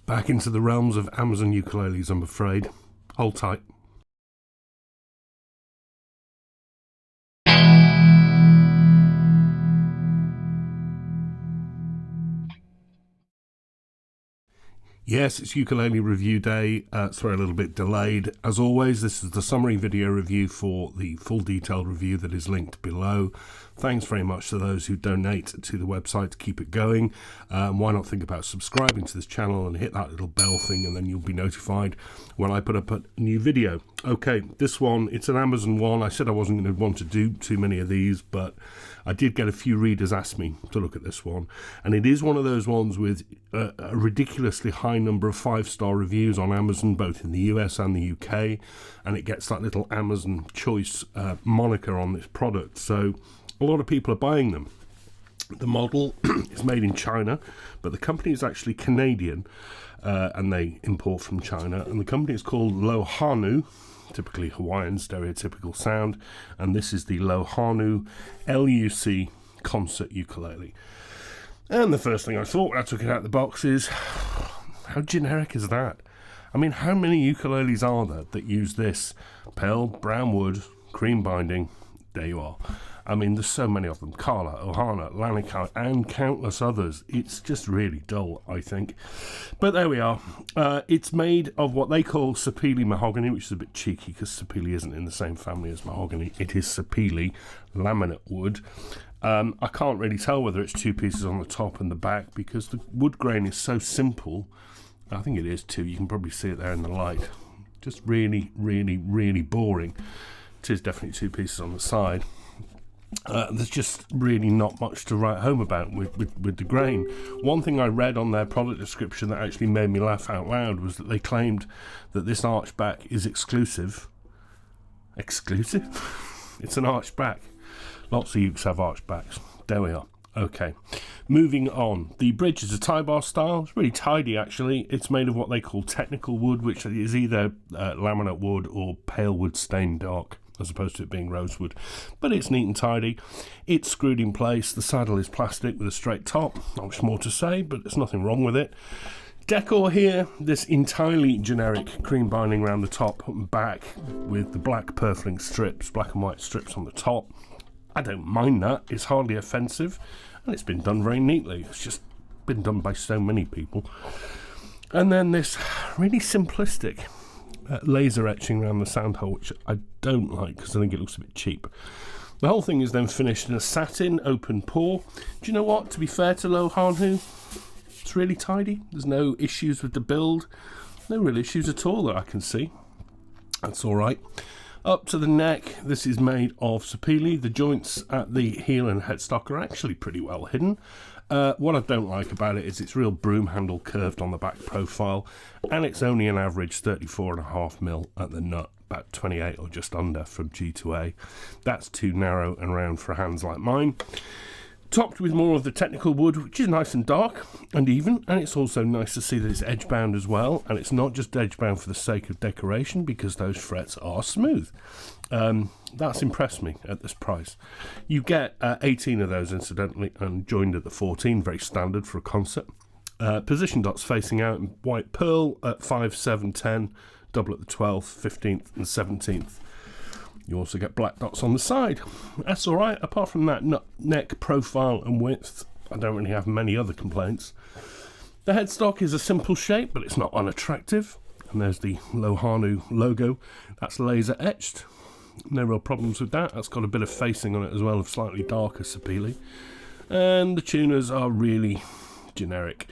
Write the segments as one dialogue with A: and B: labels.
A: Back into the realms of Amazon ukuleles, I'm afraid. Hold tight. Yes, it's ukulele review day. Sorry, a little bit delayed. As always, this is the summary video review for the full detailed review that is linked below. Thanks very much to those who donate to the website to keep it going. Why not think about subscribing to this channel and hit that little bell thing, and then you'll be notified when I put up a new video. Okay, this one, it's an Amazon one. I said I wasn't going to want to do too many of these, but I did get a few readers ask me to look at this one. And it is one of those ones with a ridiculously high number of 5-star reviews on Amazon, both in the US and the UK. And it gets that little Amazon choice moniker on this product. So a lot of people are buying them. The model is made in China, but the company is actually Canadian, and they import from China. And the company is called Lohanu, typically Hawaiian stereotypical sound, and this is the Lohanu LUC concert ukulele. And the first thing I thought when I took it out of the box is, how generic is that? I mean, how many ukuleles are there that use this pale brown wood, cream binding? There you are. I mean, there's so many of them. Kala, Ohana, Lanikai, and countless others. It's just really dull, I think. But there we are. It's made of what they call sapele mahogany, which is a bit cheeky because sapele isn't in the same family as mahogany. It is sapele laminate wood. I can't really tell whether it's two pieces on the top and the back because the wood grain is so simple. I think it is too. You can probably see it there in the light. Just really, really, really boring. It is definitely two pieces on the side. There's just really not much to write home about with the grain. One thing I read on their product description that actually made me laugh out loud was that they claimed that this arch back is exclusive. Exclusive? It's an arch back. Lots of ukes have arch backs. There we are. Okay, moving on. The bridge is a tie bar style. It's really tidy, actually. It's made of what they call technical wood, which is either laminate wood or pale wood stained dark, as opposed to it being rosewood, but it's neat and tidy. It's screwed in place. The saddle is plastic with a straight top. Not much more to say, but there's nothing wrong with it. Decor here, this entirely generic cream binding around the top and back with the black purfling strips, black and white strips on the top. I don't mind that. It's hardly offensive, and it's been done very neatly. It's just been done by so many people. And then this really simplistic laser etching around the sound hole, which I don't like because I think it looks a bit cheap. The whole thing is then finished in a satin open pore. Do you know what? To be fair to Lohanu, it's really tidy. There's no issues with the build. No real issues at all that I can see. That's all right. Up to the neck, this is made of sapele. The joints at the heel and headstock are actually pretty well hidden. What I don't like about it is it's real broom handle curved on the back profile, and it's only an average 34.5mm at the nut, about 28 or just under from G to A. That's too narrow and round for hands like mine. Topped with more of the technical wood, which is nice and dark and even, and it's also nice to see that it's edge bound as well, and it's not just edge bound for the sake of decoration because those frets are smooth. That's impressed me at this price. You get 18 of those incidentally, and joined at the 14, very standard for a concert. Position dots facing out in white pearl at 5, 7, 10, double at the 12th, 15th and 17th. You also get black dots on the side. That's all right. Apart from that neck profile and width, I don't really have many other complaints. The headstock is a simple shape, but it's not unattractive. And there's the Lohanu logo. That's laser etched. No real problems with that. That's got a bit of facing on it as well, of slightly darker sapele. And the tuners are really generic.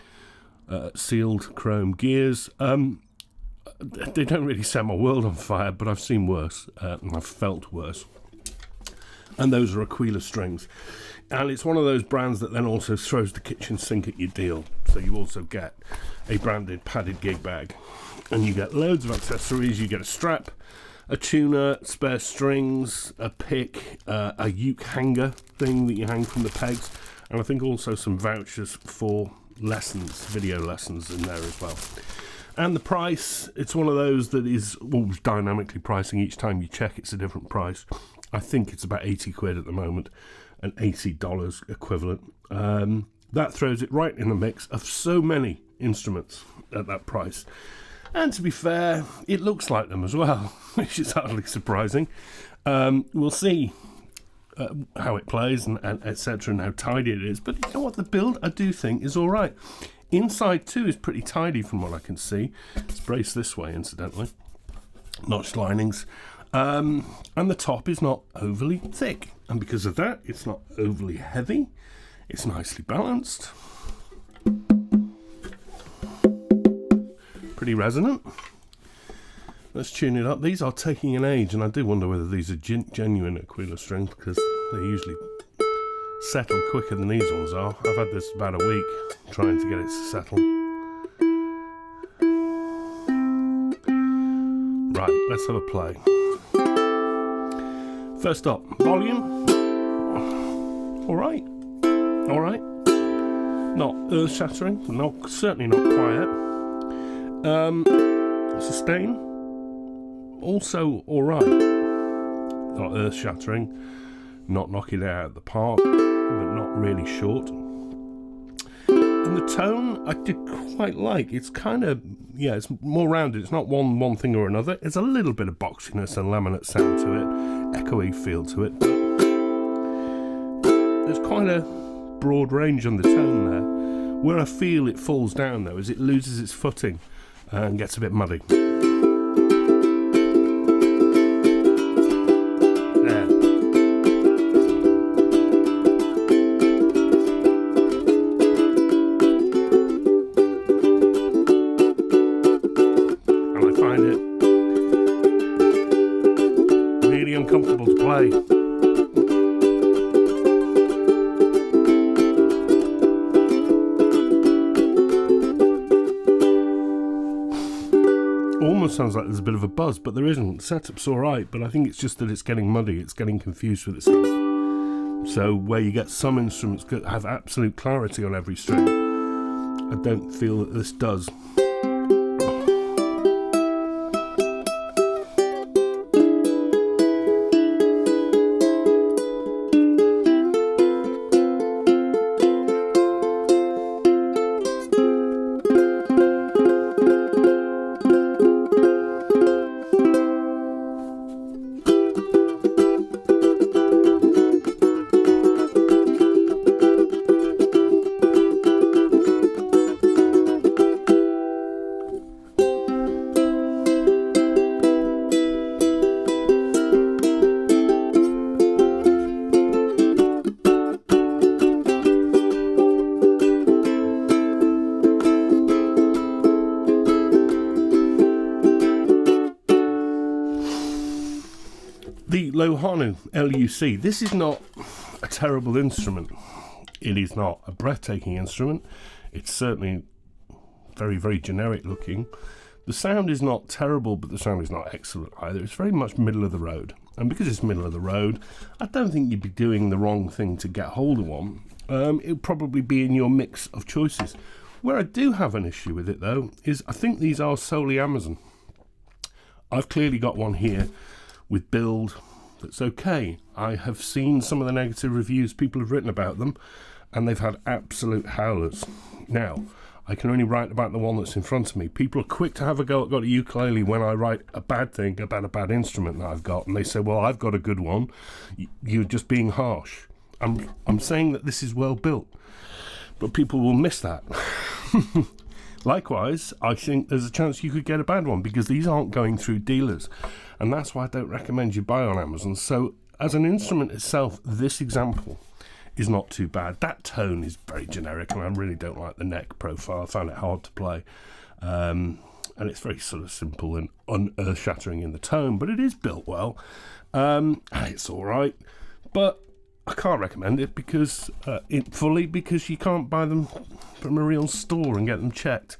A: Sealed chrome gears. They don't really set my world on fire, but I've seen worse, and I've felt worse. And those are Aquila strings. And it's one of those brands that then also throws the kitchen sink at your deal. So you also get a branded padded gig bag. And you get loads of accessories. You get a strap, a tuner, spare strings, a pick, a uke hanger thing that you hang from the pegs. And I think also some vouchers for lessons, video lessons in there as well. And the price, it's one of those that is always dynamically pricing. Each time you check, it's a different price. I think it's about 80 quid at the moment, and $80 equivalent. that throws it right in the mix of so many instruments at that price. And to be fair, it looks like them as well, which is hardly surprising. We'll see how it plays and etc. and how tidy it is. But you know what? The build, I do think, is all right. Inside too is pretty tidy from what I can see. It's braced this way, incidentally. Notched linings. And the top is not overly thick. And because of that, it's not overly heavy. It's nicely balanced. Pretty resonant. Let's tune it up. These are taking an age, and I do wonder whether these are genuine Ukulele strings, because they usually settle quicker than these ones are. I've had this about a week trying to get it to settle. Right, let's have a play. First up, volume. Alright. Alright. Not earth-shattering, certainly not quiet. Sustain, also alright. Not earth-shattering, not knocking it out of the park, but not really short. And the tone I did quite like. It's kind of, yeah, it's more rounded. It's not one thing or another. It's a little bit of boxiness and laminate sound to it, echoey feel to it. There's quite a broad range on the tone there. Where I feel it falls down though is it loses its footing and gets a bit muddy. There. And I find it really uncomfortable to play. Almost sounds like there's a bit of a buzz, but there isn't. The setup's alright, but I think it's just that it's getting muddy, it's getting confused with itself. So where you get some instruments that have absolute clarity on every string, I don't feel that this does. The Lohanu LUC. This is not a terrible instrument. It is not a breathtaking instrument. It's certainly very, very generic looking. The sound is not terrible, but the sound is not excellent either. It's very much middle of the road. And because it's middle of the road, I don't think you'd be doing the wrong thing to get hold of one. It'll probably be in your mix of choices. Where I do have an issue with it, though, is I think these are solely Amazon. I've clearly got one here with build that's okay. I have seen some of the negative reviews people have written about them, and they've had absolute howlers. Now, I can only write about the one that's in front of me. People are quick to have a go at GotAUkulele when I write a bad thing about a bad instrument that I've got, and they say, well, I've got a good one. You're just being harsh. I'm saying that this is well built, but people will miss that. Likewise, I think there's a chance you could get a bad one because these aren't going through dealers, and that's why I don't recommend you buy on Amazon. So as an instrument itself, this example is not too bad. That tone is very generic, and I really don't like the neck profile. I found it hard to play, and it's very sort of simple and unearth-shattering in the tone, but it is built well, and it's all right, but I can't recommend it because because you can't buy them from a real store and get them checked.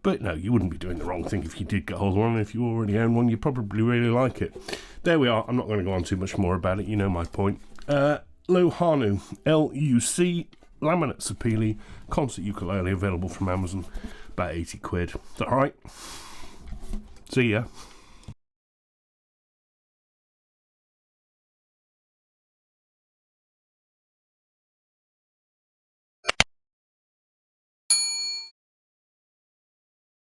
A: But no, you wouldn't be doing the wrong thing if you did get hold of one. If you already own one, you probably really like it. There we are. I'm not going to go on too much more about it. You know my point. Lohanu LUC laminate Sapele concert ukulele available from Amazon, about 80 quid. Is that all right? See ya.